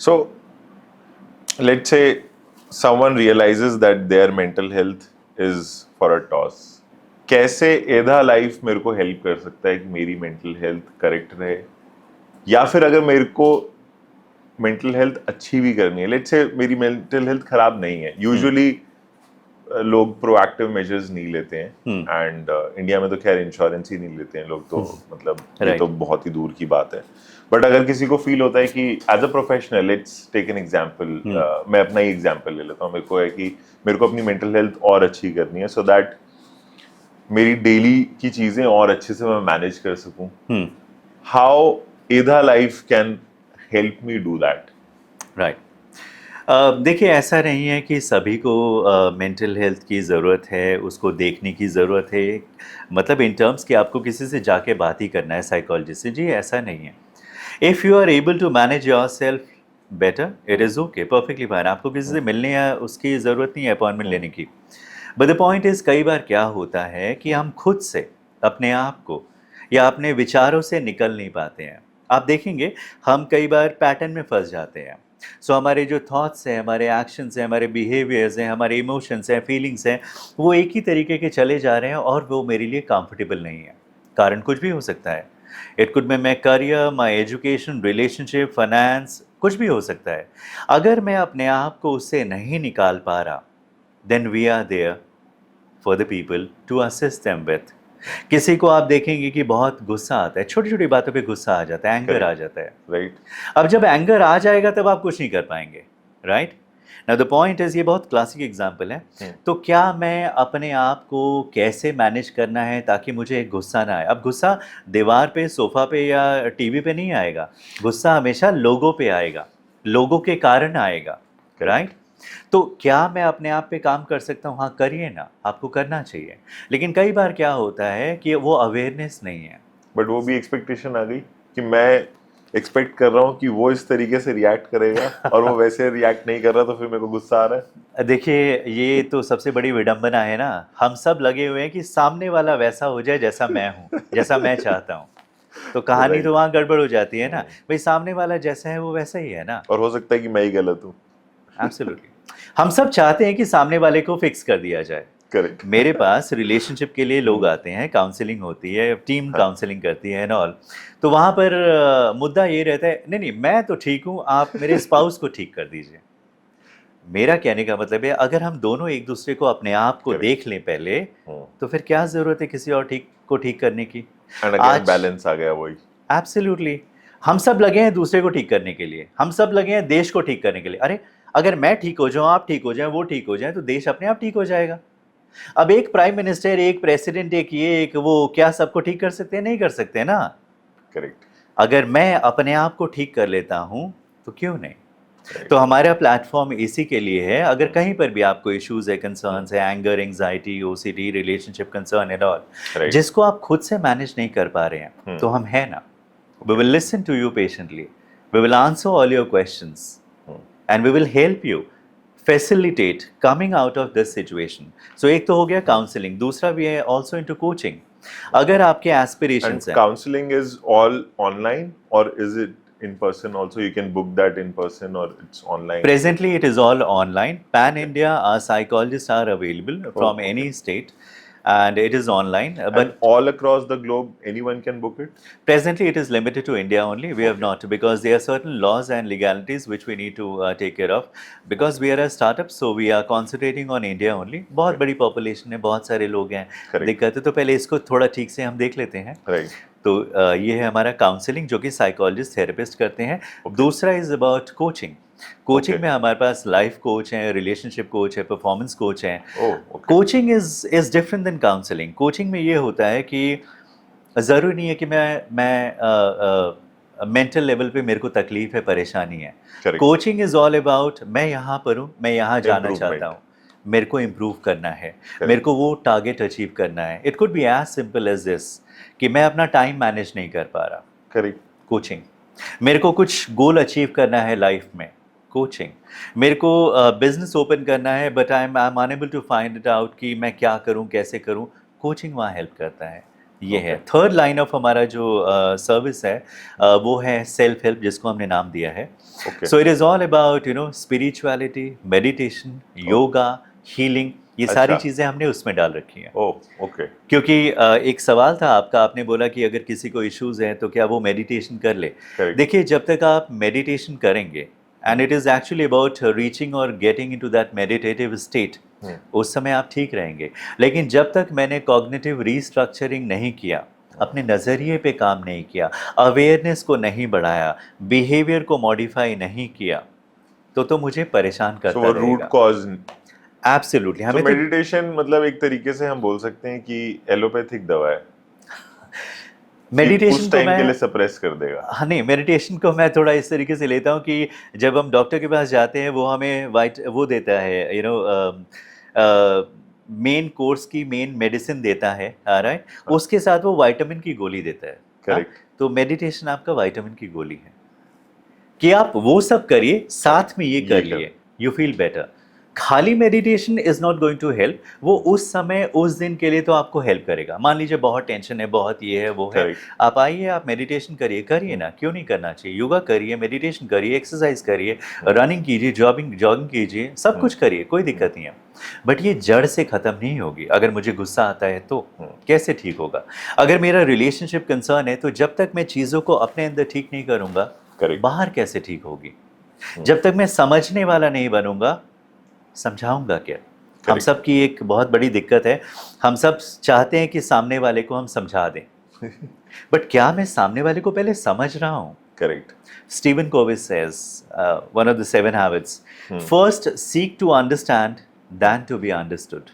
So let's say someone realizes that their mental health is for a toss. कैसे एधा life मेरे को help कर सकता है कि मेरी मेंटल हेल्थ करेक्ट रहे, या फिर अगर मेरे को मेंटल हेल्थ अच्छी भी करनी है, लेट्स से मेरी मेंटल हेल्थ खराब नहीं है, यूजुअली लोग प्रोएक्टिव मेजर्स नहीं लेते हैं, एंड इंडिया में तो खैर इंश्योरेंस ही नहीं लेते हैं लोग, तो मतलब ये तो बहुत ही दूर की बात है। बट अगर किसी को फील होता है कि as a professional, let's take an example, मैं अपना ही एग्जांपल ले लेता हूँ, मेरे को है कि मेरे को अपनी मेंटल हेल्थ और अच्छी करनी है, सो दैट मेरी डेली की चीजें और अच्छे से मैं मैनेज कर सकूं। हाउ एधा life can help me do that? Right. देखिए, ऐसा नहीं है कि सभी को मेंटल हेल्थ की ज़रूरत है, उसको देखने की ज़रूरत है, मतलब इन टर्म्स कि आपको किसी से जाके बात ही करना है साइकोलॉजिस्ट से, जी ऐसा नहीं है। If you are able to manage yourself better, it is okay, perfectly fine. आपको किसी से मिलने या उसकी ज़रूरत नहीं है अपॉइंटमेंट लेने की। बट द पॉइंट इज़, कई बार क्या होता है कि हम खुद से अपने आप को या अपने विचारों से निकल नहीं पाते हैं। आप देखेंगे, हम कई बार पैटर्न में फंस जाते हैं। सो हमारे जो थॉट्स हैं, हमारे एक्शंस हैं, हमारे बिहेवियर्स हैं, हमारे इमोशंस हैं, फीलिंग्स हैं, वो एक ही तरीके के चले जा रहे हैं और वो मेरे लिए कंफर्टेबल नहीं है। कारण कुछ भी हो सकता है। It could be my career, my education, relationship, finance, कुछ भी हो सकता है। अगर मैं अपने आप को उससे नहीं निकाल पा रहा, then we are there for the people to assist them with. किसी को आप देखेंगे कि बहुत गुस्सा आता है, छोटी छोटी बातों पे गुस्सा आ जाता है, एंगर आ जाता है, राइट? अब जब एंगर आ जाएगा तब आप कुछ नहीं कर पाएंगे, right? Now the point is, ये बहुत क्लासिक एग्जांपल है। तो क्या मैं अपने आप को कैसे मैनेज करना है ताकि मुझे गुस्सा ना आए? अब गुस्सा दीवार पे, सोफा पे या टीवी पे नहीं आएगा, गुस्सा हमेशा लोगों पे आएगा, लोगों के कारण आएगा, राइट? तो क्या मैं अपने आप पे काम कर सकता हूँ? हाँ, करिए ना, आपको करना चाहिए। लेकिन कई बार क्या होता है कि वो अवेयरनेस नहीं है। बट वो भी एक्सपेक्टेशन आ गई कि मैं एक्सपेक्ट कर रहा हूँ कि वो इस तरीके से रिएक्ट करेगा और वो वैसे रिएक्ट नहीं कर रहा, तो फिर मेरे को गुस्सा आ रहा है। देखिए, ये तो सबसे बड़ी विडंबना है ना। हम सब लगे हुए हैं कि सामने वाला वैसा हो जाए जैसा मैं हूँ, जैसा मैं चाहता हूँ। तो कहानी तो वहाँ गड़बड़ हो जाती है ना। भाई, सामने वाला जैसा है वो वैसा ही है ना। और हो सकता है कि मैं ही गलत हूँ। एब्सोल्युटली। हम सब चाहते हैं कि सामने वाले को फिक्स कर दिया जाए। करेक्ट। मेरे पास रिलेशनशिप के लिए लोग आते हैं, काउंसलिंग होती है, टीम काउंसलिंग करती है एंड ऑल। तो वहाँ पर मुद्दा ये रहता है, नहीं नहीं, मैं तो ठीक हूँ, आप मेरे स्पाउस को ठीक कर दीजिए। मेरा कहने का मतलब है, अगर हम दोनों एक दूसरे को, अपने आप को Correct. देख लें पहले, तो फिर क्या जरूरत है किसी और ठीक करने की? एंड अगेन आज बैलेंस आ गया वही। एब्सोल्युटली, हम सब लगे हैं दूसरे को ठीक करने के लिए, हम सब लगे हैं देश को ठीक करने के लिए। अरे, अगर मैं ठीक हो जाऊं, आप ठीक हो जाएं, वो ठीक हो जाए, तो देश अपने आप ठीक हो जाएगा। अब एक प्राइम मिनिस्टर, एक प्रेसिडेंट, एक ये, एक वो, क्या सबको ठीक कर सकते हैं? नहीं कर सकते ना। करेक्ट। अगर मैं अपने आप को ठीक कर लेता हूं, तो क्यों नहीं? Correct. तो हमारा प्लेटफॉर्म इसी के लिए है। अगर कहीं पर भी आपको इश्यूज है, कंसर्न्स है, anger, anxiety, OCD, relationship concern and all, Right. जिसको आप खुद से मैनेज नहीं कर पा रहे हैं, तो हम है ना। We will listen to you patiently, we will answer all your questions, and we will help you facilitate coming out of this situation. So एक तो हो गया काउंसलिंग, दूसरा भी है ऑल्सो इनटू कोचिंग। अगर आपके And एस्पिरेशंस हैं, counseling is all online, or is it in person also? You can book that in person, or it's online? presently it is all online. Pan India, our psychologists are available from okay. any state, and it is online. And But all across the globe, anyone can book it? presently it is limited to India only. We have Okay. not, because there are certain laws and legalities which we need to take care of. Because we are a startup, so we are concentrating on India only. बहुत बड़ी population है, बहुत सारे लोग हैं, Correct. दिक्कत है, तो पहले इसको थोड़ा ठीक से हम देख लेते हैं। Right. तो ये है हमारा काउंसलिंग, जो कि साइकोलॉजिस्ट, थेरेपिस्ट करते हैं। दूसरा इज अबाउट कोचिंग। कोचिंग में हमारे पास लाइफ कोच हैं, रिलेशनशिप कोच है, परफॉर्मेंस कोच हैं। okay. Coaching is different than counselling. Coaching में ये होता है कि ज़रूरी नहीं है कि मैं मेंटल लेवल पे मेरे को तकलीफ है, परेशानी है। Correct. Coaching is all about, मैं यहाँ पर हूँ, मैं यहाँ जाना Improvement. चाहता हूँ, मेरे को इम्प्रूव करना है, मेरे को वो टारगेट अचीव करना है। It could be as simple as this कि मैं अपना टाइम मैनेज नहीं कर पा रहा, Correct. कोचिंग। मेरे को कुछ गोल अचीव करना है लाइफ में, कोचिंग। मेरे को बिजनेस ओपन करना है, but I am unable to find it out कि मैं क्या करूं, कैसे करूं, कोचिंग वहाँ हेल्प करता है। ये है थर्ड लाइन ऑफ हमारा जो सर्विस है वो है सेल्फ हेल्प, जिसको हमने नाम दिया है. Okay. So it is all about spirituality, meditation, yoga, healing, ये सारी अच्छा. चीज़ें हमने उसमें डाल रखी हैं. ओह, ओके. क्योंकि एक सवाल था आपका, आपने बोला कि अगर किसी को इश्यूज हैं तो क्या वो मेडिटेशन कर ले. Correct. देखिए, जब तक आप मेडिटेशन करेंगे and it is actually about reaching और getting into that meditative state, उस समय आप ठीक रहेंगे. लेकिन जब तक मैंने कॉग्निटिव रीस्ट्रक्चरिंग नहीं किया, अपने नज़रिए पे काम नहीं किया, अवेयरनेस को नहीं बढ़ाया, बिहेवियर को मॉडिफाई नहीं किया, तो मुझे परेशान सो करता वो रूट रहेगा. कॉज. एब्सोल्युटली. तो हमें तो मेडिटेशन मतलब एक तरीके से हम बोल सकते हैं कि एलोपैथिक दवा है. मेडिटेशन उस को टाइम के मैं, लिए सप्रेस कर देगा. हाँ नहीं, मेडिटेशन को मैं थोड़ा इस तरीके से लेता हूँ कि जब हम डॉक्टर के पास जाते हैं वो हमें वो देता है मेन कोर्स की मेन मेडिसिन देता है, राइट. उसके साथ वो विटामिन की गोली देता है. हाँ? Correct. तो मेडिटेशन आपका विटामिन की गोली है कि आप वो सब करिए, साथ में ये कर ये लिए, यू फील बेटर. खाली meditation is not going to help. वो उस समय उस दिन के लिए तो आपको हेल्प करेगा. मान लीजिए बहुत टेंशन है, बहुत ये है वो है, Correct. आप आइए, आप मेडिटेशन करिए ना, क्यों नहीं करना चाहिए. योगा करिए, मेडिटेशन करिए, एक्सरसाइज करिए, रनिंग कीजिए, जॉगिंग कीजिए, सब कुछ करिए, कोई दिक्कत नहीं है. बट ये जड़ से ख़त्म नहीं होगी. अगर मुझे गुस्सा आता है तो कैसे ठीक होगा. अगर मेरा रिलेशनशिप कंसर्न है तो जब तक मैं चीज़ों को अपने अंदर ठीक नहीं करूँगा, Correct. बाहर कैसे ठीक होगी. जब तक मैं समझने वाला नहीं बनूंगा, समझाऊंगा क्या. हम Correct. सब की एक बहुत बड़ी दिक्कत है, हम सब चाहते हैं कि सामने वाले को हम समझा दें, बट क्या मैं सामने वाले को पहले समझ रहा हूँ. Correct. Stephen Covey says, one of the 7 habits, first seek to understand than to be understood.